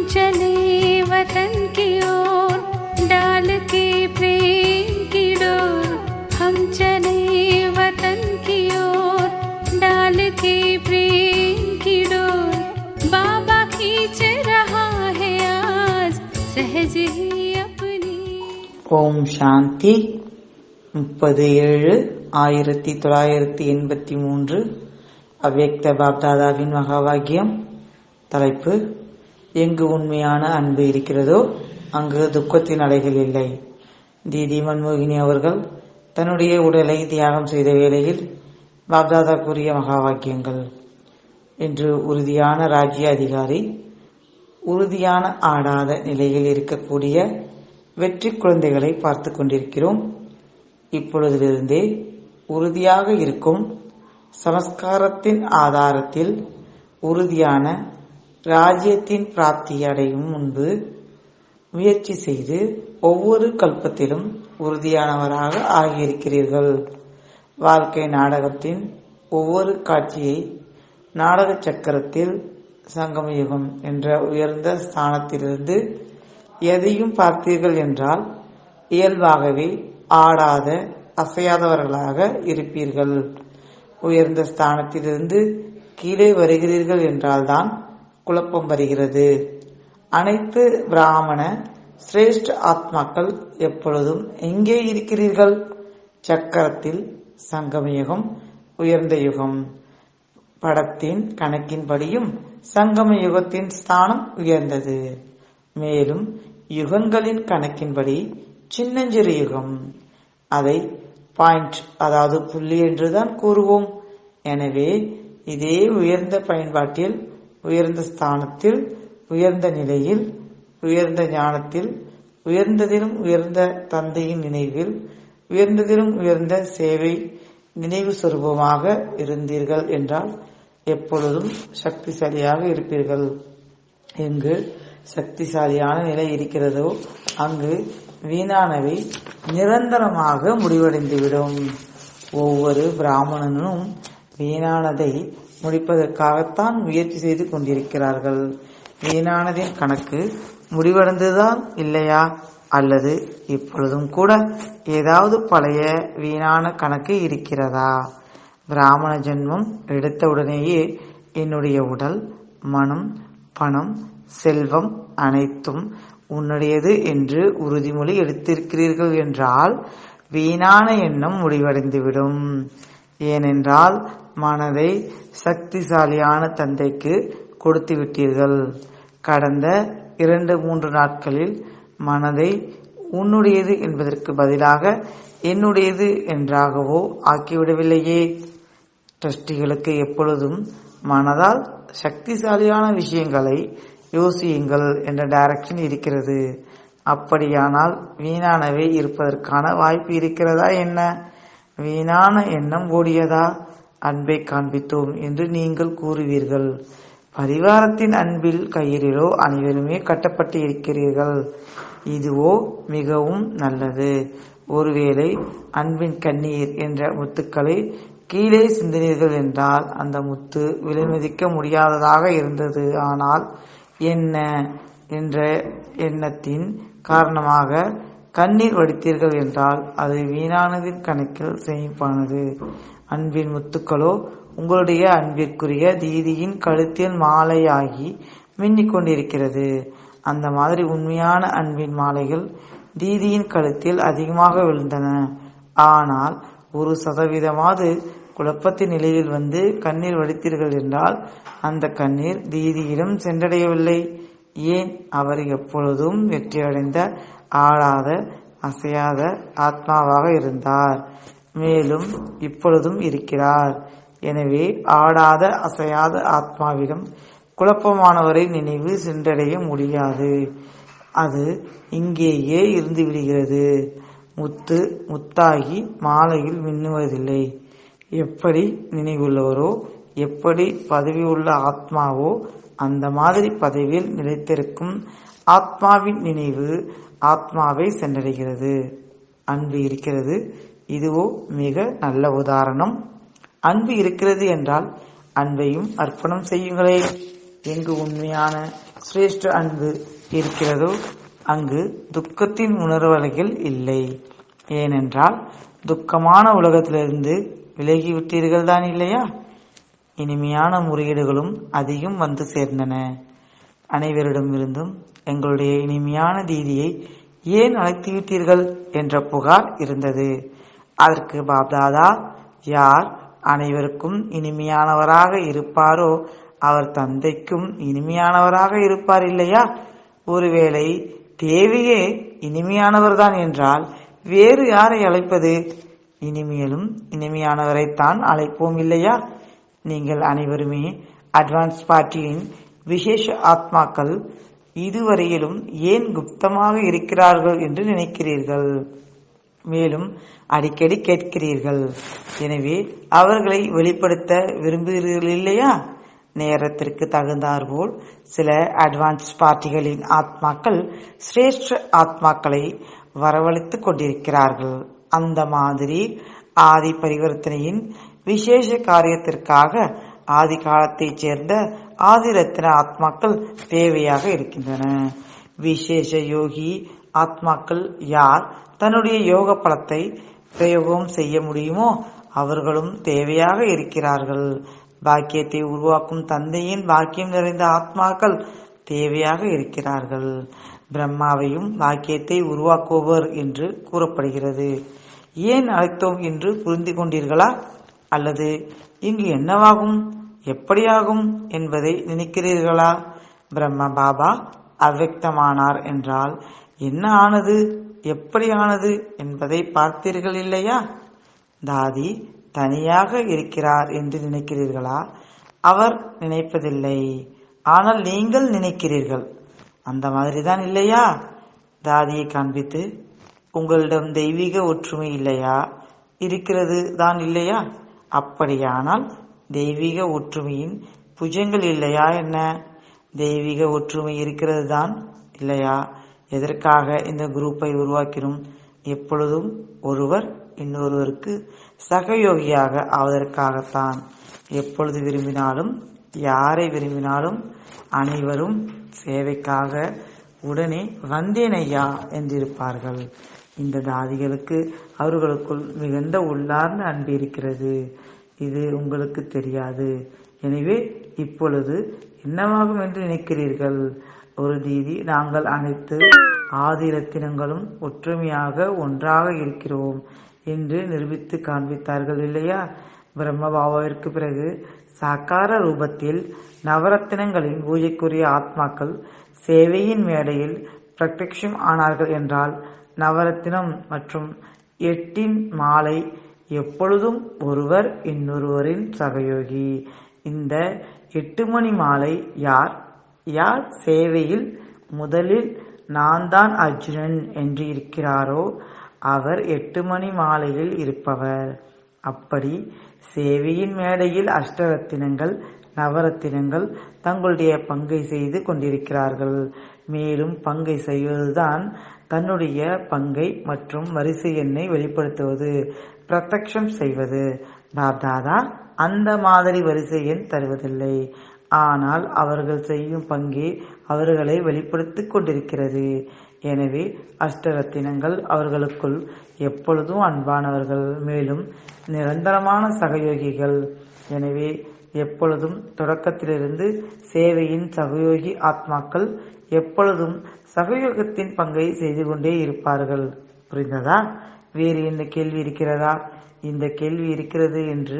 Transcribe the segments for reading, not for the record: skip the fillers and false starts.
चले वतन की ओर डाल के प्रेम की डोर। हम चले वतन की ओर डाल के प्रेम की डोर। बाबा खींच रहा है आज सहज ही अपनी। ஓம் சாந்தி. 37/1983 அவ்யக்த பாப்தாதாவின் மகாவாக்கியம். தலைப்பு: எங்கு உண்மையான அன்பு இருக்கிறதோ அங்கு துக்கத்தின் அலைகள் இல்லை. தீதி மன்மோகினி அவர்கள் தன்னுடைய உடலை தியாகம் செய்த வேளையில் பாப்தாதா கூறிய மகாவாக்கியங்கள். இன்று உறுதியான ராஜ்ய அதிகாரி, உறுதியான ஆடாத நிலையில் இருக்கக்கூடிய வெற்றி குழந்தைகளை பார்த்து கொண்டிருக்கிறோம். இப்பொழுதிலிருந்தே உறுதியாக இருக்கும் சமஸ்காரத்தின் ஆதாரத்தில் உறுதியான ராஜ்யத்தின் பிராப்தி அடையும் முன்பு முயற்சி செய்து ஒவ்வொரு கல்பத்திலும் உறுதியானவராக ஆகியிருக்கிறீர்கள். வாழ்க்கை நாடகத்தின் ஒவ்வொரு காட்சியை நாடக சக்கரத்தில் சங்கமயுகம் என்ற உயர்ந்த ஸ்தானத்திலிருந்து எதையும் பார்த்தீர்கள் என்றால் இயல்பாகவே ஆடாத அசையாதவர்களாக இருப்பீர்கள். உயர்ந்த ஸ்தானத்திலிருந்து கீழே வருகிறீர்கள் என்றால்தான் குழப்பம் வருகிறது. அனைத்து பிராமண சிரேஷ்ட ஆத்மாக்கள் எப்பொழுதும் எங்கே இருக்கிறீர்கள்? சக்கரத்தில். சங்கமயுகம் உயர்ந்த யுகம். படத்தின் கணக்கின்படியும் சங்கம யுகத்தின் ஸ்தானம் உயர்ந்தது. மேலும் யுகங்களின் கணக்கின்படி சின்னஞ்சிறு யுகம். அதை பாயிண்ட், அதாவது புள்ளி என்றுதான் கூறுவோம். எனவே இதே உயர்ந்த பயன்பாட்டில், உயர்ந்த ஸ்தானத்தில், உயர்ந்த நிலையில், உயர்ந்த ஞானத்தில், உயர்ந்ததிலும் உயர்ந்த தந்தையின் நினைவில், உயர்ந்ததிலும் உயர்ந்த சேவை நினைவு சொரூபமாக இருந்தீர்கள் என்றால் எப்பொழுதும் சக்திசாலியாக இருப்பீர்கள். எங்கு சக்திசாலியான நிலை இருக்கிறதோ அங்கு வீணானவை நிரந்தரமாக முடிவடைந்துவிடும். ஒவ்வொரு பிராமணனும் வீணானதை முடிப்பதற்காகத்தான் முயற்சி செய்து கொண்டிருக்கிறார்கள். வீணானதின் கணக்கு முடிவடைந்துதான் இல்லையா? அல்லது இப்பொழுதும் கூட ஏதாவது பழைய வீணான கணக்கு இருக்கிறதா? பிராமண ஜென்மம் எடுத்தவுடனேயே என்னுடைய உடல், மனம், பணம், செல்வம் அனைத்தும் உன்னுடையது என்று உறுதிமொழி எடுத்திருக்கிறீர்கள் என்றால் வீணான எண்ணம் முடிவடைந்துவிடும். ஏனென்றால் மனதை சக்திசாலியான தந்தைக்கு கொடுத்து விட்டீர்கள். கடந்த 2-3 நாட்களில் மனதை உன்னுடையது என்பதற்கு பதிலாக என்னுடையது என்றாகவோ ஆக்கிவிடவில்லையே. ட்ரஸ்டிகளுக்கு எப்பொழுதும் மனதால் சக்திசாலியான விஷயங்களை யோசியுங்கள் என்ற டைரக்ஷன் இருக்கிறது. அப்படியானால் வீணானவை இருப்பதற்கான வாய்ப்பு இருக்கிறதா என்ன? வீணான எண்ணம் ஓடியதா? அன்பை காண்பித்தோம் என்று நீங்கள் கூறுவீர்கள். பரிவாரத்தின் அன்பில் கயிறிலோ அனைவருமே கட்டப்பட்டு இருக்கிறீர்கள். இதுவோ மிகவும் நல்லது. ஒருவேளை அன்பின் கண்ணீர் என்ற முத்துக்களை கீழே சிந்தினீர்கள் என்றால் அந்த முத்து விலைமதிக்க முடியாததாக இருந்தது. ஆனால் என்ன என்ற எண்ணத்தின் காரணமாக கண்ணீர் வடித்தீர்கள் என்றால் அது வீணானதின் கணக்கில் சேமிப்பானது. அன்பின் முத்துக்களோ உங்களுடைய அன்பிற்குரிய தீதியின் கழுத்தில் மாலையாகி மின்னிக் கொண்டிருக்கிறது. அந்த மாதிரி உண்மையான அன்பின் மாலைகள் தீதியின் கழுத்தில் அதிகமாக விழுந்தன. ஆனால் 1% குழப்பத்தின் நிலையில் வந்து கண்ணீர் வடித்தீர்கள் என்றால் அந்த கண்ணீர் தீதியிடம் சென்றடையவில்லை. ஏன்? அவர் எப்பொழுதும் வெற்றியடைந்த ஆடாத அசையாத ஆத்மாவாக இருந்தார். மேலும் இப்பொழுதும் இருக்கிறார். எனவே ஆடாத அசையாத ஆத்மாவிடம் குழப்பமானவரை நினைவு சென்றடைய முடியாது. அது இங்கேயே இருந்து விடுகிறது. முத்தாகி மாலையில் மின்னுவதில்லை. எப்படி நினைவுள்ளவரோ, எப்படி பதவி உள்ள ஆத்மாவோ, அந்த மாதிரி பதவியில் நிலைத்திருக்கும் ஆத்மாவின் நினைவு ஆத்மாவை சென்றடைகிறது. அன்பு இருக்கிறது. இதுவோ மிக நல்ல உதாரணம். அன்பு இருக்கிறது என்றால் அன்பையும் அர்ப்பணம் செய்யுங்களே. எங்கு உண்மையான சிரேஷ்ட அன்பு இருக்கிறதோ அங்கு துக்கத்தின் உணர்வலைகள் இல்லை. ஏனென்றால் துக்கமான உலகத்திலிருந்து விலகிவிட்டீர்கள் தான் இல்லையா? இனிமையான முறையீடுகளும் அதிகம் வந்து சேர்ந்தன. அனைவரிடமிருந்தும் எங்களுடைய இனிமையான தீதியை ஏன் அழைத்துவிட்டீர்கள் என்ற புகார் இருந்தது. அதற்கு பாப்தாதா, யார் அனைவருக்கும் இனிமையானவராக இருப்பாரோ அவர் தந்தைக்கும் இனிமையானவராக இருப்பார் இல்லையா? ஒருவேளை தேவியே இனிமையானவர்தான் என்றால் வேறு யாரை அழைப்பது? இனிமையிலும் இனிமையானவரைத்தான் அழைப்போம் இல்லையா? நீங்கள் அனைவருமே அட்வான்ஸ் பார்ட்டியின் விசேஷ ஆத்மாக்கள். இதுவரையிலும் ஏன் குப்தமாக இருக்கிறார்கள் என்று நினைக்கிறீர்கள். மேலும் அடிக்கடி கேட்கிறீர்கள். எனவே அவர்களை வெளிப்படுத்த விரும்புகிறீர்கள் இல்லையா? நேரத்திற்கு தகுந்தாற்போல் சில அட்வான்ஸ் பார்ட்டிகளின் ஆத்மாக்கள் சிரேஷ்ட ஆத்மாக்களை வரவழைத்துக் கொண்டிருக்கிறார்கள். அந்த மாதிரி ஆதி பரிவர்த்தனையின் விசேஷ காரியத்திற்காக ஆதி காலத்தைச் சேர்ந்த ஆதிரத்ன ஆத்மாக்கள் தேவையாக இருக்கின்றன. விசேஷ யோகி ஆத்மாக்கள் யார் தன்னுடைய யோக பலத்தை பிரயோகம் செய்ய முடியுமோ அவர்களும் தேவையாக இருக்கிறார்கள். பாக்கியத்தை உருவாக்கும் தந்தையின் பாக்கியம் நிறைந்த ஆத்மாக்கள் தேவையாக இருக்கிறார்கள். பிரம்மாவையும் பாக்கியத்தை உருவாக்குவர் என்று கூறப்படுகிறது. ஏன் அழைத்தோம் என்று புரிந்து கொண்டீர்களா? அல்லது இங்கு என்னவாகும், எப்படியாகும் என்பதை நினைக்கிறீர்களா? பிரம்ம பாபா அவ்வக்தமானார் என்றால் என்ன ஆனது, எப்படி ஆனது என்பதை பார்த்தீர்கள் இல்லையா? தாதி தனியாக இருக்கிறார் என்று நினைக்கிறீர்களா? அவர் நினைப்பதில்லை, ஆனால் நீங்கள் நினைக்கிறீர்கள். அந்த மாதிரிதான் இல்லையா? தாதியை காண்பித்து, உங்களிடம் தெய்வீக ஒற்றுமை இல்லையா? இருக்கிறது தான் இல்லையா? அப்படியானால் தெய்வீக ஒற்றுமையின் புஜங்கள் இல்லையா என்ன? தெய்வீக ஒற்றுமை இருக்கிறது தான் இல்லையா? எதற்காக இந்த குரூப்பை உருவாக்கினோம்? எப்பொழுதும் ஒருவர் இன்னொருவருக்கு சகயோகியாக ஆவதற்காகத்தான். எப்பொழுது விரும்பினாலும் யாரை விரும்பினாலும் அனைவரும் சேவைக்காக உடனே வந்தேனையா என்றிருப்பார்கள். இந்த தாதிகளுக்கு அவர்களுக்குள் மிகுந்த உள்ளார்ந்த அன்பு இருக்கிறது. இது உங்களுக்கு தெரியாது. எனவே இப்பொழுது என்னவாகும் என்று நினைக்கிறீர்கள்? ஒரு தீதி, நாங்கள் அனைத்து ஆதிரத்தினங்களும் ஒற்றுமையாக ஒன்றாக இருக்கிறோம் என்று நிரூபித்து காண்பித்தார்கள் இல்லையா? பிரம்ம பாபாவிற்கு பிறகு சாக்கார ரூபத்தில் நவரத்தினங்களின் பூஜைக்குரிய ஆத்மாக்கள் சேவையின் மேடையில் பிரத்யக்ஷம் ஆனார்கள் என்றால் நவரத்தினம் மற்றும் 8 மாலை எப்பொழுதும் ஒருவர் இன்னொருவரின் சகயோகி. இந்த 8 மணி மாலை யார் யார் சேவையில் முதலில் நான் தான் அர்ஜுனன் என்று இருக்கிறாரோ அவர் 8 மணி மாலையில் இருப்பவர். அப்படி சேவையின் மேடையில் அஷ்டரத்தினங்கள் நவரத்தினங்கள் தங்களுடைய பங்கை செய்து கொண்டிருக்கிறார்கள். மேலும் பங்கை செய்வதுதான் தன்னுடைய பங்கை மற்றும் வரிசை எண்ணை வெளிப்படுத்துவது, பிரத்யக்ஷம் செய்வது. பாப்தாதா அந்த மாதிரி வரிசை எண் தருவதில்லை, ஆனால் அவர்கள் செய்யும் பங்கே அவர்களை வெளிப்படுத்திக் கொண்டிருக்கிறது. எனவே அஷ்டரத்தினங்கள் அவர்களுக்குள் எப்பொழுதும் அன்பானவர்கள், மேலும் நிரந்தரமான சகயோகிகள். எனவே எப்பொழுதும் தொடக்கத்திலிருந்து சேவையின் சகயோகி ஆத்மாக்கள் எப்பொழுதும் சகயோகத்தின் பங்கை செய்து கொண்டே இருப்பார்கள். புரிந்ததா? வேறு என்ன கேள்வி இருக்கிறதா? இந்த கேள்வி இருக்கிறது என்று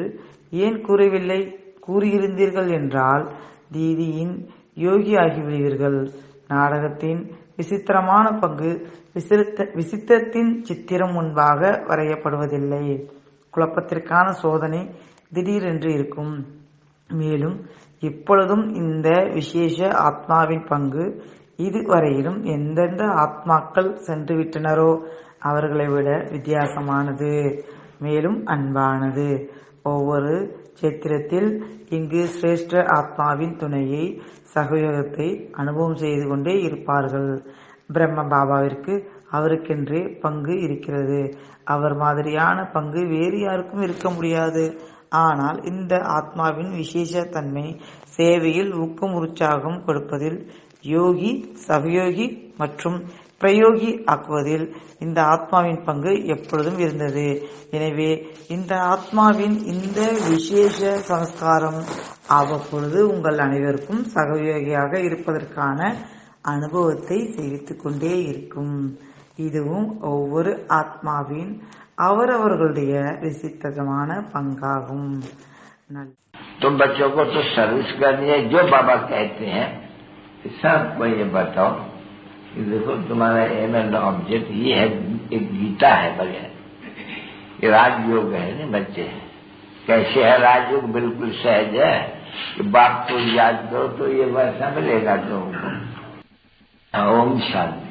ஏன் கூறவில்லை? கூறியிருந்தீர்கள் என்றால் தீதியின் யோகி ஆகிவிடுவீர்கள். நாடகத்தின் விசித்திரமான பங்கு விசித்திரத்தின் சித்திரம் முன்பாக வரையப்படுவதில்லை. குழப்பத்திற்கான சோதனை திடீரென்று இருக்கும். மேலும் இப்பொழுதும் இந்த விசேஷ ஆத்மாவின் பங்கு இதுவரையிலும் எந்தெந்த ஆத்மாக்கள் சென்று விட்டனரோ அவர்களை விட வித்தியாசமானது, மேலும் அன்பானது. ஒவ்வொரு சேத்திரத்தில் இங்கு சிரேஷ்ட ஆத்மாவின் துணையை, சகயோகத்தை அனுபவம் செய்து கொண்டே இருப்பார்கள். பிரம்ம பாபாவிற்கு அவருக்கென்றே பங்கு இருக்கிறது. அவர் மாதிரியான பங்கு வேறு யாருக்கும் இருக்க முடியாது. ஆனால் இந்த ஆத்மாவின் விசேஷ தன்மை சேவையில் ஊக்கம் உற்சாகம் கொடுப்பதில், யோகி சகயோகி மற்றும் பிரயோகி ஆக்குவதில் இந்த ஆத்மாவின் பங்கு எப்பொழுதும் இருந்தது. எனவே இந்த ஆத்மாவின் இந்த விசேஷ சமஸ்காரம் அவ்வப்பொழுது உங்கள் அனைவருக்கும் சகயோகியாக இருப்பதற்கான அனுபவத்தை செய்வித்துக் கொண்டே இருக்கும். இதுவும் ஒவ்வொரு ஆத்மாவின் அவரவர்களுடைய விசித்திரமான பங்காகும். तो बच्चों को तो सर्विस करनी है, जो बाबा कहते हैं सबको ये बताओ कि देखो तुम्हारा एम एंड ऑब्जेक्ट ये है, एक गीता है बगैर, ये राजयोग है ना बच्चे। कैसे है राजयोग? बिल्कुल सहज है कि बाप को याद करो तो ये वैसा मिलेगा तुमको। ओम शांति।